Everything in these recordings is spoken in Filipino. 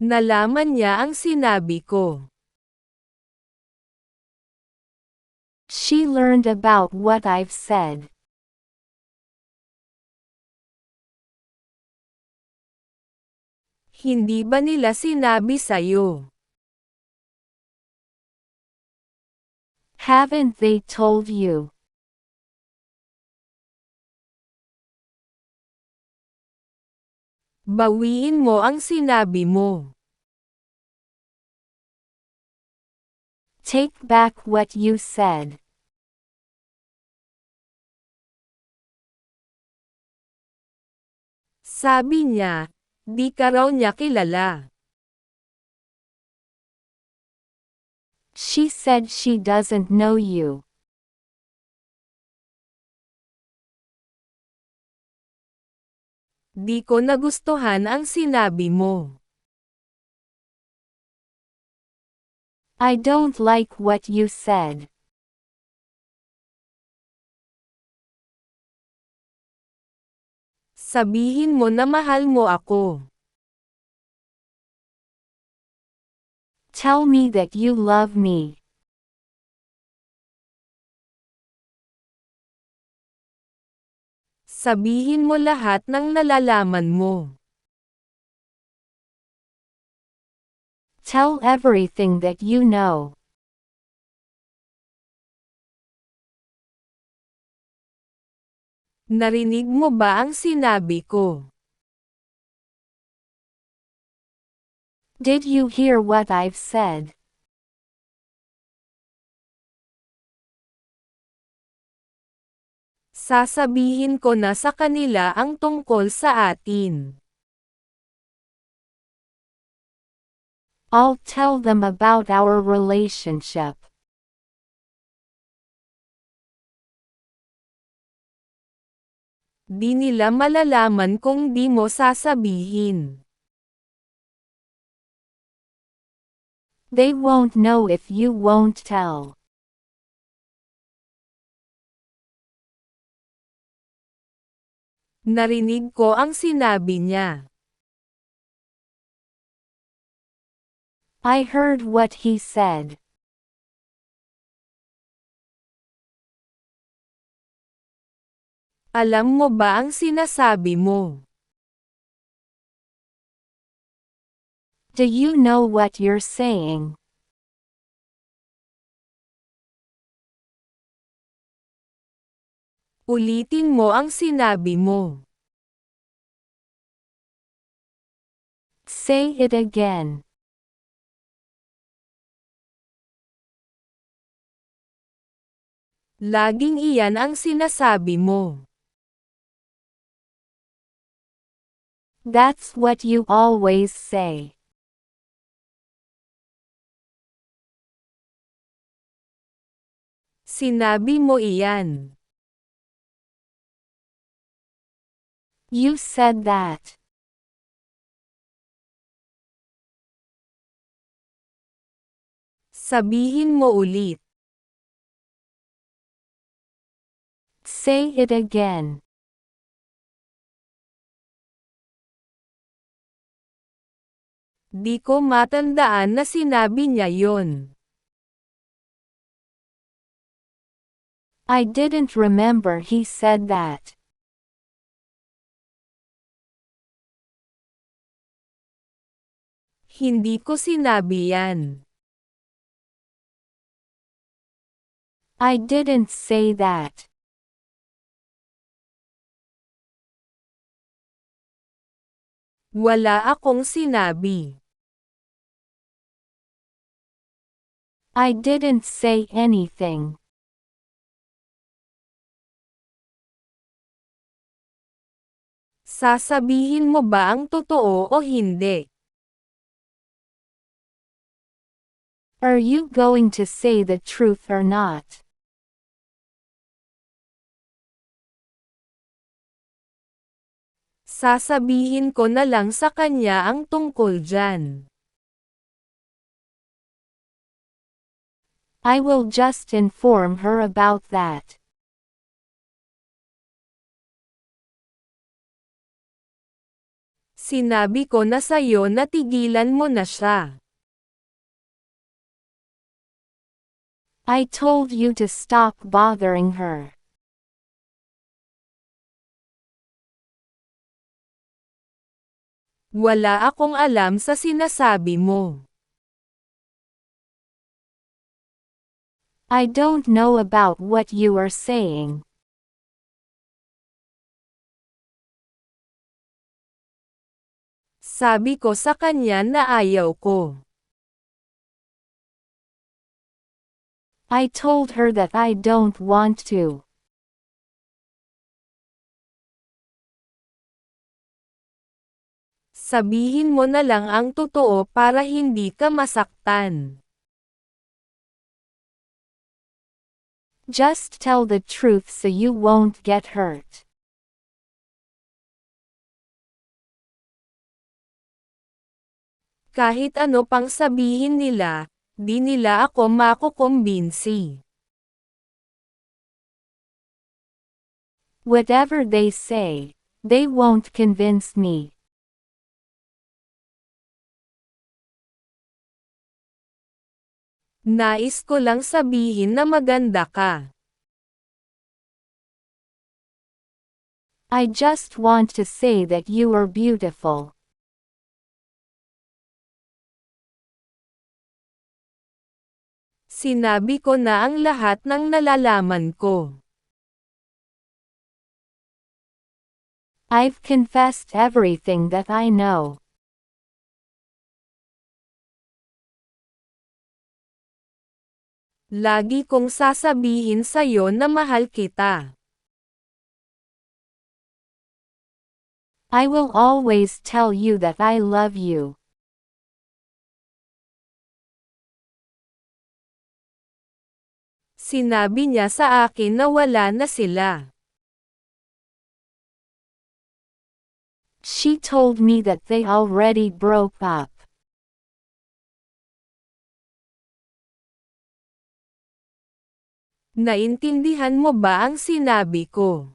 Nalaman niya ang sinabi ko. She learned about what I've said. Hindi ba nila sinabi sa'yo? Haven't they told you? Bawiin mo ang sinabi mo. Take back what you said. Sabi niya, di ka raw niya kilala. She said she doesn't know you. Di ko nagustuhan ang sinabi mo. I don't like what you said. Sabihin mo na mahal mo ako. Tell me that you love me. Sabihin mo lahat ng nalalaman mo. Tell everything that you know. Narinig mo ba ang sinabi ko? Did you hear what I've said? Sasabihin ko na sa kanila ang tungkol sa atin. I'll tell them about our relationship. Di nila malalaman kung di mo sasabihin. They won't know if you won't tell. Narinig ko ang sinabi niya. I heard what he said. Alam mo ba ang sinasabi mo? Do you know what you're saying? Ulitin mo ang sinabi mo. Say it again. Laging iyan ang sinasabi mo. That's what you always say. Sinabi mo iyan. You said that. Sabihin mo ulit. Say it again. Di ko matandaan na sinabi niya yon. I didn't remember he said that. Hindi ko sinabi yan. I didn't say that. Wala akong sinabi. I didn't say anything. Sasabihin mo ba ang totoo o hindi? Are you going to say the truth or not? Sasabihin ko na lang sa kanya ang tungkol dyan. I will just inform her about that. Sinabi ko na sa'yo na tigilan mo na siya. I told you to stop bothering her. Wala akong alam sa sinasabi mo. I don't know about what you are saying. Sabi ko sa kanya na ayaw ko. I told her that I don't want to. Sabihin mo na lang ang totoo para hindi ka masaktan. Just tell the truth so you won't get hurt. Kahit ano pang sabihin nila, di nila ako makukumbinsi. Whatever they say, they won't convince me. Nais ko lang sabihin na maganda ka. I just want to say that you are beautiful. Sinabi ko na ang lahat ng nalalaman ko. I've confessed everything that I know. Lagi kong sasabihin sa'yo na mahal kita. I will always tell you that I love you. Sinabi niya sa akin na wala na sila. She told me that they already broke up. Naintindihan mo ba ang sinabi ko?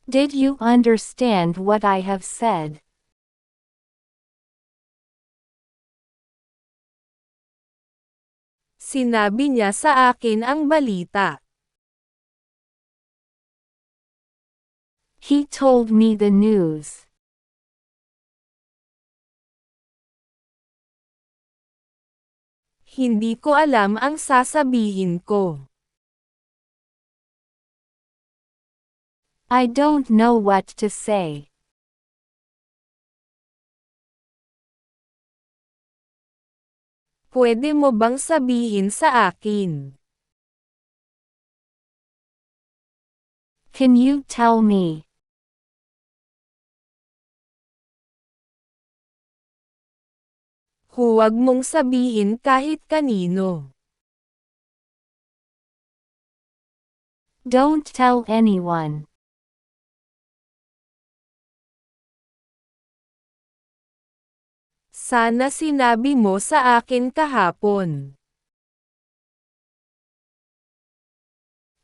Did you understand what I have said? Sinabi niya sa akin ang balita. He told me the news. Hindi ko alam ang sasabihin ko. I don't know what to say. Pwede mo bang sabihin sa akin? Can you tell me? Huwag mong sabihin kahit kanino. Don't tell anyone. Sana sinabi mo sa akin kahapon.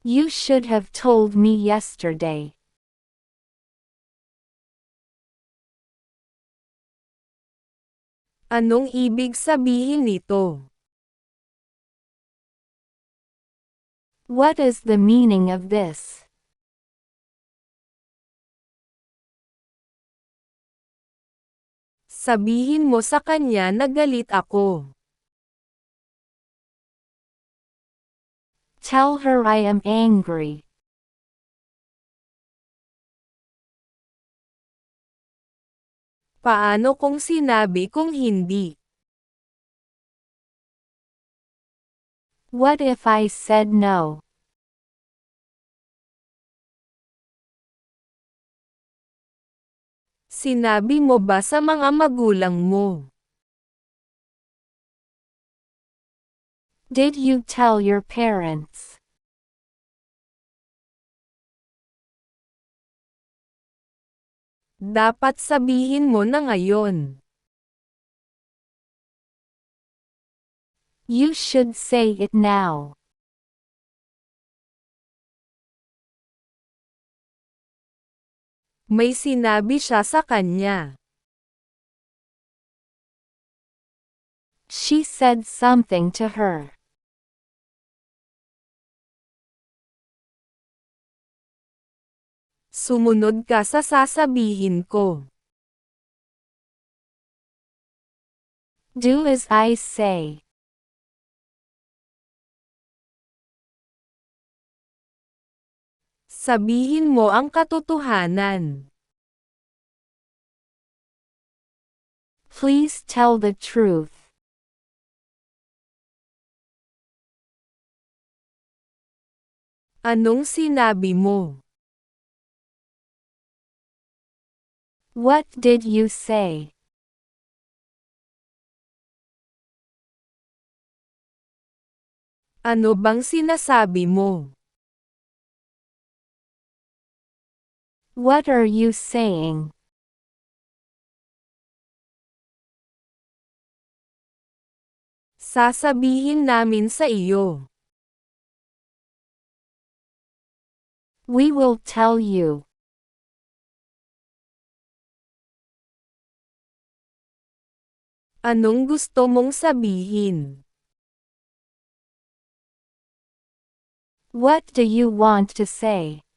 You should have told me yesterday. Anong ibig sabihin nito? What is the meaning of this? Sabihin mo sa kanya na galit ako. Tell her I am angry. Paano kung sinabi kong hindi? What if I said no? Sinabi mo ba sa mga magulang mo? Did you tell your parents? Dapat sabihin mo na ngayon. You should say it now. May sinabi siya sa kanya. She said something to her. Sumunod ka sa sasabihin ko. Do as I say. Sabihin mo ang katotohanan. Please tell the truth. Anong sinabi mo? What did you say? Ano bang sinasabi mo? What are you saying? Sasabihin namin sa iyo. We will tell you. Anong gusto mong sabihin? What do you want to say?